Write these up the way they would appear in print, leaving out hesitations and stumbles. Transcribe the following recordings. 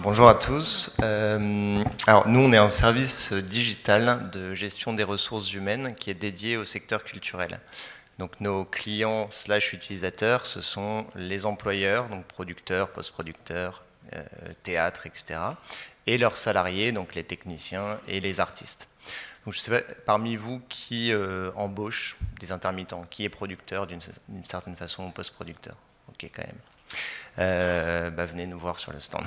Bonjour à tous. Alors nous, on est un service digital de gestion des ressources humaines qui est dédié au secteur culturel. Donc nos clients / utilisateurs, ce sont les employeurs, donc producteurs, post-producteurs, théâtres, etc. Et leurs salariés, donc les techniciens et les artistes. Donc je sais pas, parmi vous, qui embauche des intermittents, qui est producteur d'une certaine façon ou post-producteur? Ok, quand même. Venez nous voir sur le stand.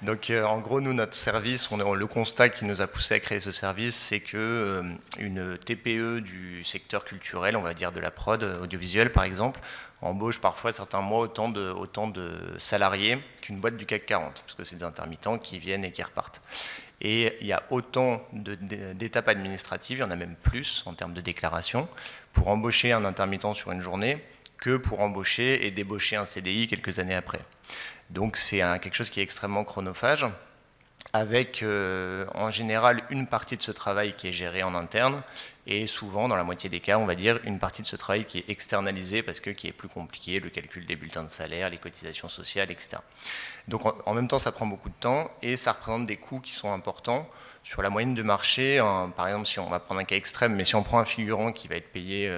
Donc en gros, nous, notre service, le constat qui nous a poussé à créer ce service, c'est que une TPE du secteur culturel, on va dire de la prod audiovisuelle par exemple, embauche parfois certains mois autant de salariés qu'une boîte du CAC 40, parce que c'est des intermittents qui viennent et qui repartent. Et il y a autant d'étapes administratives, il y en a même plus en termes de déclaration, pour embaucher un intermittent sur une journée, que pour embaucher et débaucher un CDI quelques années après. Donc c'est quelque chose qui est extrêmement chronophage, avec en général une partie de ce travail qui est gérée en interne, et souvent, dans la moitié des cas, on va dire, une partie de ce travail qui est externalisée parce que qui est plus compliqué, le calcul des bulletins de salaire, les cotisations sociales, etc. Donc en même temps, ça prend beaucoup de temps et ça représente des coûts qui sont importants. Sur la moyenne de marché, par exemple, si on va prendre un cas extrême, mais si on prend un figurant qui va être payé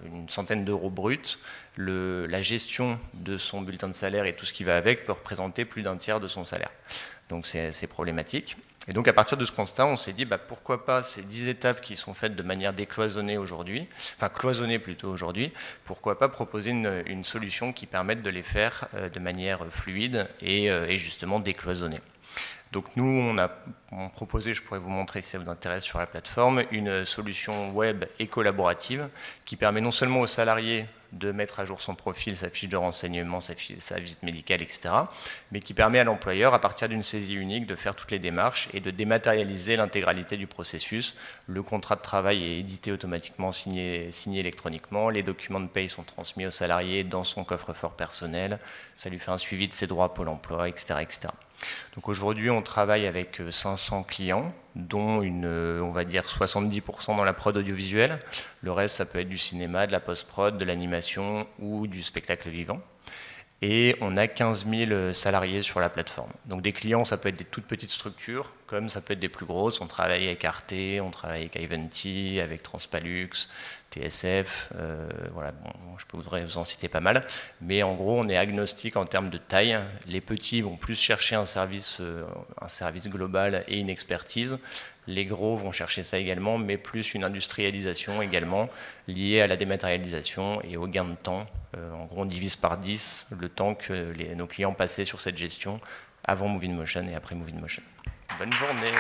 une centaine d'euros bruts, la gestion de son bulletin de salaire et tout ce qui va avec peut représenter plus d'un tiers de son salaire. Donc c'est problématique. Et donc à partir de ce constat, on s'est dit pourquoi pas ces 10 étapes qui sont faites de manière décloisonnée aujourd'hui, enfin cloisonnée plutôt aujourd'hui, pourquoi pas proposer une solution qui permette de les faire de manière fluide et justement décloisonnée. Donc nous, on proposé, je pourrais vous montrer si ça vous intéresse sur la plateforme, une solution web et collaborative qui permet non seulement aux salariés de mettre à jour son profil, sa fiche de renseignement, sa visite médicale, etc., mais qui permet à l'employeur, à partir d'une saisie unique, de faire toutes les démarches et de dématérialiser l'intégralité du processus. Le contrat de travail est édité automatiquement, signé électroniquement, les documents de paye sont transmis au salarié dans son coffre-fort personnel, ça lui fait un suivi de ses droits à Pôle emploi, etc., etc. Donc aujourd'hui, on travaille avec 500 clients, dont on va dire 70% dans la prod audiovisuelle. Le reste, ça peut être du cinéma, de la post-prod, de l'animation ou du spectacle vivant. Et on a 15 000 salariés sur la plateforme. Donc des clients, ça peut être des toutes petites structures, comme ça peut être des plus grosses. On travaille avec Arte, on travaille avec Iventi, avec Transpalux, TSF, voilà, bon, je pourrais vous en citer pas mal. Mais en gros, on est agnostique en termes de taille. Les petits vont plus chercher un service global et une expertise. Les gros vont chercher ça également, mais plus une industrialisation également liée à la dématérialisation et au gain de temps. En gros, on divise par 10 le temps que nos clients passaient sur cette gestion avant Move in Motion et après Move in Motion. Bonne journée.